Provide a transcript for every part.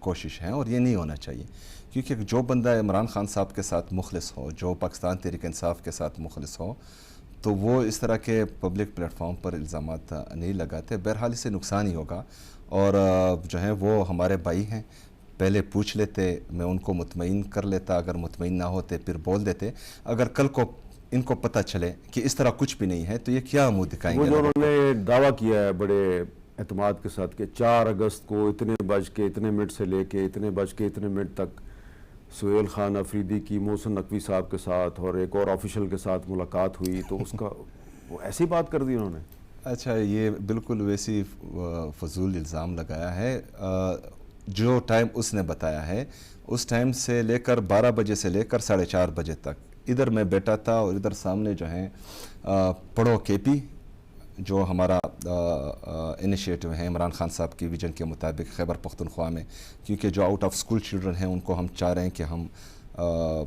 کوشش ہیں اور یہ نہیں ہونا چاہیے، کیونکہ جو بندہ عمران خان صاحب کے ساتھ مخلص ہو، جو پاکستان تحریک انصاف کے ساتھ مخلص ہو، تو وہ اس طرح کے پبلک پلیٹ فارم پر الزامات نہیں لگاتے. بہرحال اس سے نقصان ہی ہوگا. اور جو ہیں وہ ہمارے بھائی ہیں، پہلے پوچھ لیتے، میں ان کو مطمئن کر لیتا، اگر مطمئن نہ ہوتے پھر بول دیتے. اگر کل کو ان کو پتہ چلے کہ اس طرح کچھ بھی نہیں ہے تو یہ کیا منہ دکھائیں وہ گے؟ جو انہوں نے دعویٰ کیا ہے بڑے اعتماد کے ساتھ کہ 4 اگست کو اتنے بج کے اتنے منٹ سے لے کے اتنے بج کے اتنے منٹ تک سہیل خان افریدی کی محسن نقوی صاحب کے ساتھ اور ایک اور آفیشل کے ساتھ ملاقات ہوئی، تو اس کا وہ ایسی بات کر دی انہوں نے. اچھا، یہ بالکل ویسی فضول الزام لگایا ہے. جو ٹائم اس نے بتایا ہے اس ٹائم سے لے کر 12 بجے سے لے کر 4:30 بجے تک ادھر میں بیٹھا تھا، اور ادھر سامنے جو ہیں پڑھو کے پی جو ہمارا انیشیٹو ہے عمران خان صاحب کی ویژن کے مطابق خیبر پختونخوا میں، کیونکہ جو آؤٹ آف اسکول چلڈرن ہیں ان کو ہم چاہ رہے ہیں کہ ہم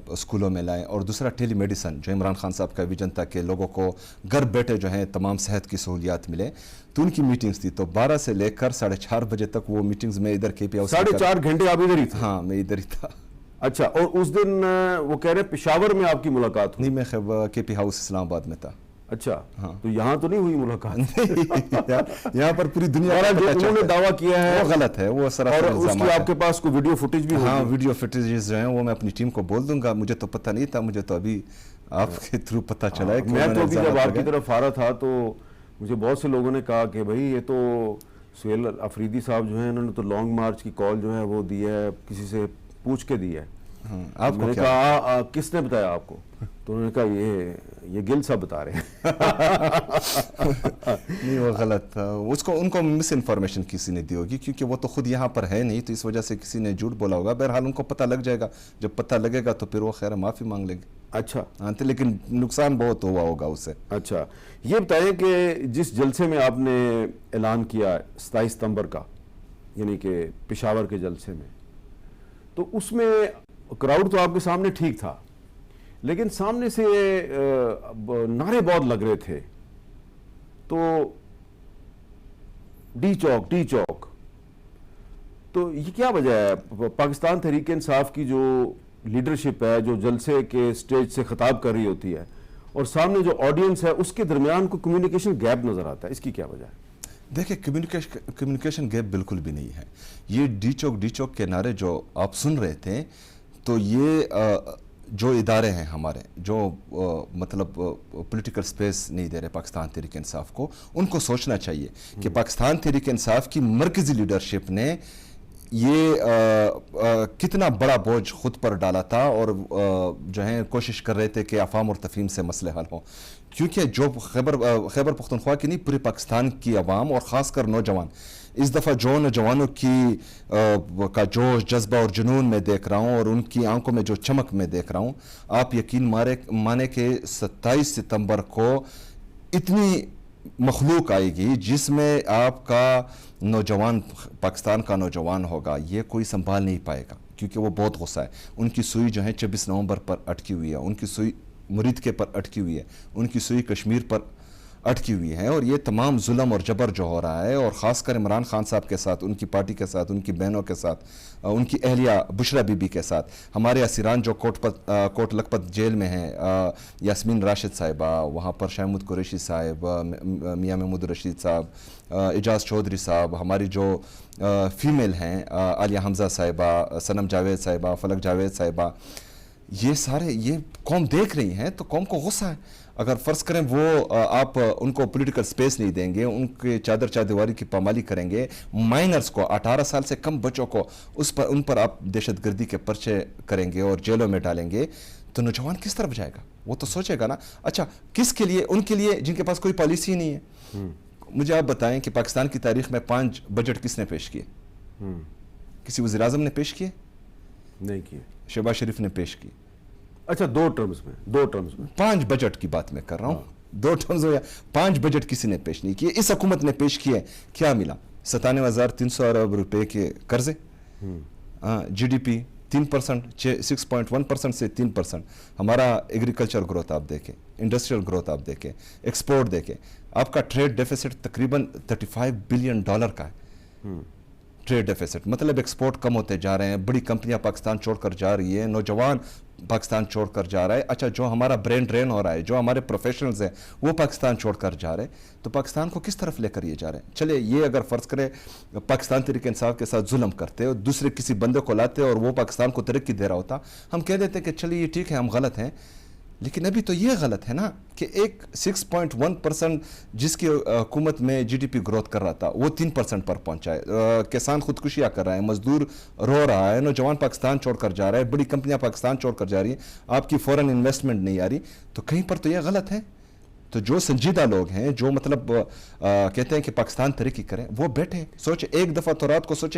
اسکولوں میں لائیں. اور دوسرا ٹیلی میڈیسن جو عمران خان صاحب کا ویژن تھا کہ لوگوں کو گھر بیٹھے جو ہیں تمام صحت کی سہولیات ملے، تو ان کی میٹنگز تھی. تو 12 سے لے کر 4:30 بجے تک وہ میٹنگز میں ادھر کے پی ہاؤس 4.5 گھنٹے آپ ادھر ہی تھے؟ ہاں، میں ادھر ہی تھا. اچھا، اور اس دن وہ کہہ رہے پشاور میں آپ کی ملاقات ہوئی؟ نہیں، میں کے پی ہاؤس اسلام آباد میں تھا. اچھا، تو یہاں تو نہیں ہوئی ملاقات؟ یہاں پر پوری دنیا جو انہوں نے دعویٰ کیا ہے وہ غلط ہے، وہ سراسر اور اس کی آپ کے پاس کوئی ویڈیو فوٹیج بھی؟ ہاں، ویڈیو فوٹیجز جو ہیں وہ میں اپنی ٹیم کو بول دوں گا. مجھے تو پتہ نہیں تھا، مجھے تو ابھی آپ کے تھرو پتہ چلا ہے. میں تو ابھی جب آپ کی طرف آ رہا تھا تو مجھے بہت سے لوگوں نے کہا کہ بھائی یہ تو سہیل افریدی صاحب جو ہیں انہوں نے تو لانگ مارچ کی کال جو ہے وہ دی ہے، کسی سے پوچھ کے دی ہے. میں نے کہا کس نے بتایا آپ کو؟ تو انہوں نے کہا یہ گل صاحب بتا رہے ہیں. نہیں، وہ غلط تھا. ان کو مس انفارمیشن کسی نے دی ہوگی، کیونکہ وہ تو خود یہاں پر ہے نہیں، تو اس وجہ سے کسی نے جھوٹ بولا ہوگا. بہرحال ان کو پتہ لگ جائے گا، جب پتہ لگے گا تو پھر وہ خیر معافی مانگ لیں گے. اچھا ہاں، لیکن نقصان بہت ہوا ہوگا اس سے. اچھا، یہ بتائیں کہ جس جلسے میں آپ نے اعلان کیا 27 ستمبر کا، یعنی کہ پشاور کے جلسے میں، تو اس میں کراؤڈ تو آپ کے سامنے ٹھیک تھا، لیکن سامنے سے نعرے بہت لگ رہے تھے. تو ڈی چوک، تو یہ کیا وجہ ہے؟ پاکستان تحریک انصاف کی جو لیڈرشپ ہے جو جلسے کے سٹیج سے خطاب کر رہی ہوتی ہے اور سامنے جو آڈینس ہے اس کے درمیان کو کمیونیکیشن گیپ نظر آتا ہے، اس کی کیا وجہ ہے؟ دیکھیں، کمیونیکیشن گیپ بالکل بھی نہیں ہے. یہ ڈی چوک کے نعرے جو آپ سن رہے تھے، تو یہ جو ادارے ہیں ہمارے جو مطلب پولیٹیکل سپیس نہیں دے رہے پاکستان تحریک انصاف کو، ان کو سوچنا چاہیے کہ پاکستان تحریک انصاف کی مرکزی لیڈرشپ نے یہ کتنا بڑا بوجھ خود پر ڈالا تھا، اور جو ہیں کوشش کر رہے تھے کہ افہام اور تفہیم سے مسئلے حل ہوں. کیونکہ جو خیبر پختونخوا کی نہیں، پورے پاکستان کی عوام اور خاص کر نوجوان، اس دفعہ جو نوجوانوں کا جوش، جذبہ اور جنون میں دیکھ رہا ہوں، اور ان کی آنکھوں میں جو چمک میں دیکھ رہا ہوں، آپ یقین مانے کہ 27 ستمبر کو اتنی مخلوق آئے گی جس میں آپ کا نوجوان، پاکستان کا نوجوان ہوگا، یہ کوئی سنبھال نہیں پائے گا، کیونکہ وہ بہت غصہ ہے. ان کی سوئی جو ہے 24 نومبر پر اٹکی ہوئی ہے، ان کی سوئی مرید کے پر اٹکی ہوئی ہے، ان کی سوئی کشمیر پر اٹکی ہوئی ہے. اور یہ تمام ظلم اور جبر جو ہو رہا ہے، اور خاص کر عمران خان صاحب کے ساتھ، ان کی پارٹی کے ساتھ، ان کی بہنوں کے ساتھ، ان کی اہلیہ بشرا بی بی کے ساتھ، ہمارے اسیران جو کوٹ لکھپت جیل میں ہیں، یاسمین راشد صاحبہ، وہاں پر شہمود قریشی صاحب، میاں محمود رشید صاحب، اعجاز چودھری صاحب، ہماری جو فیمیل ہیں عالیہ حمزہ صاحبہ، صنم جاوید صاحبہ، فلک جاوید صاحبہ، یہ سارے یہ قوم دیکھ رہی ہیں تو قوم کو غصہ ہے. اگر فرض کریں وہ آپ ان کو پولیٹیکل سپیس نہیں دیں گے، ان کے چار دیواری کی پامالی کریں گے، مائنرز کو، 18 سال سے کم بچوں کو ان پر آپ دہشت گردی کے پرچے کریں گے اور جیلوں میں ڈالیں گے، تو نوجوان کس طرف جائے گا؟ وہ تو سوچے گا نا. اچھا، کس کے لیے؟ ان کے لیے جن کے پاس کوئی پالیسی نہیں ہے. مجھے آپ بتائیں کہ پاکستان کی تاریخ میں 5 بجٹ کس نے پیش کیے؟ کسی وزیر اعظم نے پیش کیے؟ نہیں کیے. شہباز شریف نے پیش کی. اچھا، 2 ٹرمز میں 5 بجٹ کی بات میں کر رہا ہوں. 2 ٹرمز ہو یا 5 بجٹ کسی نے پیش نہیں کیے. اس حکومت نے پیش کیے. کیا ملا؟ 97,300 ارب روپے کے قرضے، جی ڈی پی 3%، 6.1% سے 3%. ہمارا ایگریکلچر گروتھ آپ دیکھیں، انڈسٹریل گروتھ آپ دیکھیں، ایکسپورٹ دیکھیں. آپ کا ٹریڈ ڈیفیسٹ تقریباً $35 بلین کا ہے. ٹریڈ ڈیفیسٹ، مطلب ایکسپورٹ کم ہوتے جا رہے ہیں، بڑی کمپنیاں پاکستان چھوڑ کر جا رہی ہیں، نوجوان پاکستان چھوڑ کر جا رہا ہے. اچھا جو ہمارا برین ڈرین ہو رہا ہے، جو ہمارے پروفیشنلز ہیں وہ پاکستان چھوڑ کر جا رہے ہیں، تو پاکستان کو کس طرف لے کر یہ جا رہے ہیں؟ چلے یہ اگر فرض کرے پاکستان تحریک انصاف کے ساتھ ظلم کرتے اور دوسرے کسی بندے کو لاتے اور وہ پاکستان کو ترقی دے رہا ہوتا، ہم کہہ دیتے کہ چلیے یہ ٹھیک ہے ہم غلط ہیں. لیکن ابھی تو یہ غلط ہے نا کہ ایک 6.1% جس کی حکومت میں جی ڈی پی گروتھ کر رہا تھا وہ 3% پر پہنچا ہے. کسان خودکشیاں کر رہے ہیں، مزدور رو رہا ہے، نوجوان پاکستان چھوڑ کر جا رہا ہے، بڑی کمپنیاں پاکستان چھوڑ کر جا رہی ہیں، آپ کی فورن انویسٹمنٹ نہیں آ رہی، تو کہیں پر تو یہ غلط ہے. تو جو سنجیدہ لوگ ہیں، جو مطلب کہتے ہیں کہ پاکستان ترقی کریں، وہ بیٹھے سوچے، ایک دفعہ تو رات کو سوچے